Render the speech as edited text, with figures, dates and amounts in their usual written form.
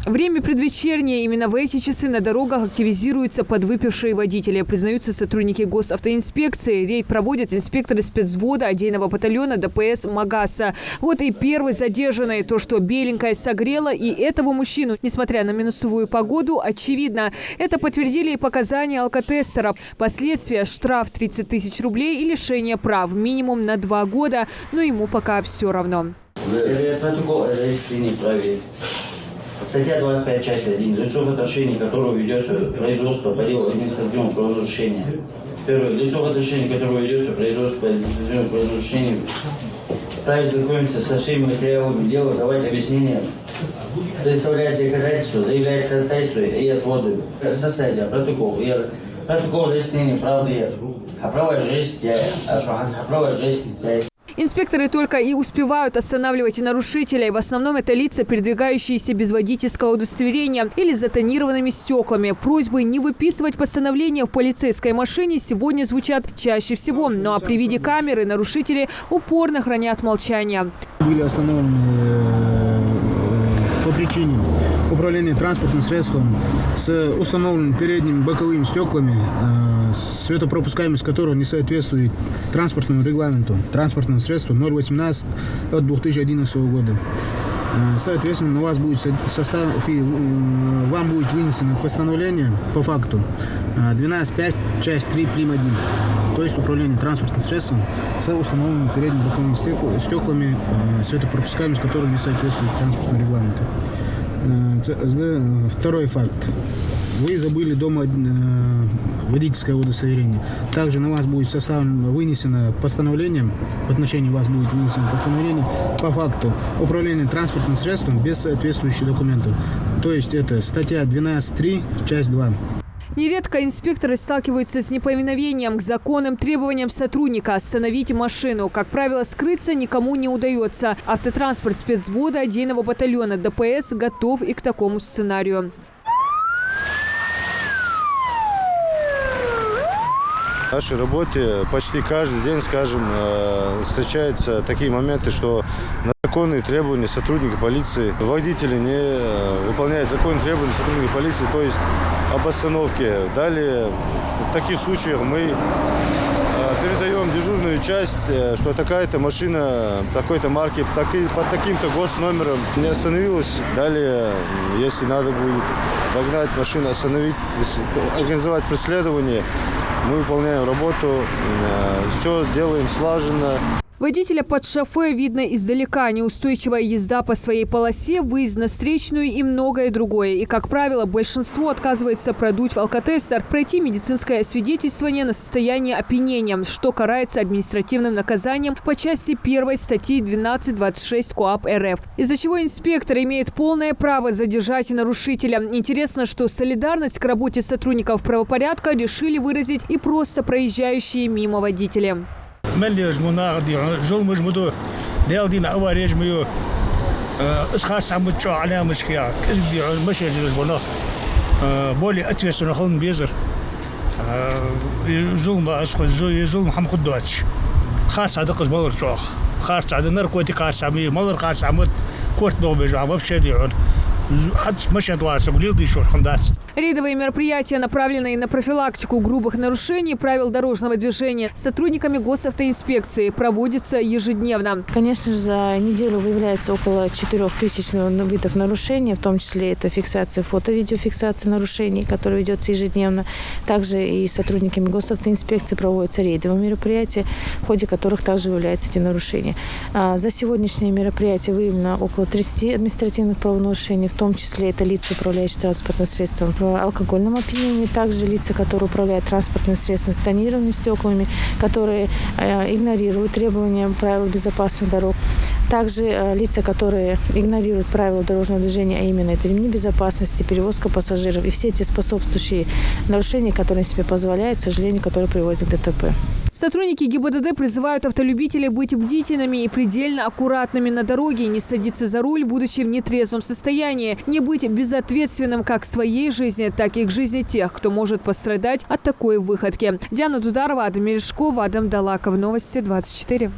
Время предвечернее. Именно в эти часы на дорогах активизируются подвыпившие водители, признаются сотрудники госавтоинспекции. Рейд проводят инспекторы спецвзвода отдельного батальона ДПС «Магаса». Вот и первый задержанный. То, что беленькое согрело и этого мужчину, несмотря на минусовую погоду, очевидно. Это подтвердили и показания алкотестера. Последствия – штраф 30 тысяч рублей и лишение прав минимум на 2 года. Но ему пока все равно. Статья 25, часть 1. Лицо, в отношении которого ведется производство по делу административного правонарушения. Первое. Лицо, в отношении которого ведется производство по административному правонарушению, вправе знакомиться со всеми материалами дела, давать объяснения, представлять доказательства, заявлять ходатайство и отводы, составить протокол. Протокол разъяснения правды, права жесть, права жесть. Инспекторы только и успевают останавливать нарушителей. В основном это лица, передвигающиеся без водительского удостоверения или с затонированными стеклами. Просьбы не выписывать постановления в полицейской машине сегодня звучат чаще всего. Ну а при виде камеры нарушители упорно хранят молчание. Были остановлены по причине управления транспортным средством с установленными передними боковыми стеклами, светопропускаемость которого не соответствует транспортному регламенту, транспортному средству 018 от 2011 года. Соответственно, на вас будет вам будет вынесено постановление по факту 12.5, часть 3, прим. 1. То есть управление транспортным средством с установленными передними боковыми стеклами, светопропускаемость которого не соответствует транспортному регламенту. Второй факт. Вы забыли дома водительское удостоверение. Также на вас будет вынесено постановление, в отношении вас будет вынесено постановление по факту управления транспортным средством без соответствующих документов. То есть это статья 12.3, часть 2. Нередко инспекторы сталкиваются с неповиновением к законным требованиям сотрудника остановить машину. Как правило, скрыться никому не удается. Автотранспорт спецвзвода отдельного батальона ДПС готов и к такому сценарию. В нашей работе почти каждый день, скажем, встречаются такие моменты, что на законные требования сотрудника полиции водители не выполняют законные требования сотрудника полиции, то есть об остановке. Далее в таких случаях мы передаем дежурную часть, что такая-то машина такой-то марки под таким-то госномером не остановилась. Далее, если надо будет догнать машину, остановить, организовать преследование, мы выполняем работу, все делаем слаженно. Водителя под шофе видно издалека. Неустойчивая езда по своей полосе, выезд на встречную и многое другое. И, как правило, большинство отказывается продуть в алкотестер, пройти медицинское освидетельствование на состояние опьянения, что карается административным наказанием по части 1 статьи 12.26 КоАП РФ. Из-за чего инспектор имеет полное право задержать нарушителя. Интересно, что солидарность к работе сотрудников правопорядка решили выразить и просто проезжающие мимо водители. более ответственно хон безер зулм хам худдоч خاص هذا قز مالر شوخ خاص هذا نركوتي خاص عمي مالر خاص عمود كورت بوبيج عم بشديون Рейдовые мероприятия, направленные на профилактику грубых нарушений правил дорожного движения сотрудниками госавтоинспекции, проводятся ежедневно. Конечно же, за неделю выявляется около 4000 видов нарушений, в том числе это фиксация, фото-видеофиксация нарушений, которая ведется ежедневно. Также и сотрудниками госавтоинспекции проводятся рейдовые мероприятия, в ходе которых также выявляются эти нарушения. За сегодняшнее мероприятие выявлено около 30 административных правонарушений, в том числе это лица, управляющие транспортным средством в алкогольном опьянении, также лица, которые управляют транспортным средством с тонированными стеклами, которые игнорируют требования правил безопасных дорог. Также лица, которые игнорируют правила дорожного движения, а именно это ремни безопасности, перевозка пассажиров и все эти способствующие нарушения, которые себе позволяют, к сожалению, которые приводят к ДТП. Сотрудники ГИБДД призывают автолюбителей быть бдительными и предельно аккуратными на дороге, не садиться за руль, будучи в нетрезвом состоянии, не быть безответственным как к своей жизни, так и к жизни тех, кто может пострадать от такой выходки. Диана Дударова, Адам Мережков, Адам Далаков. Новости 24.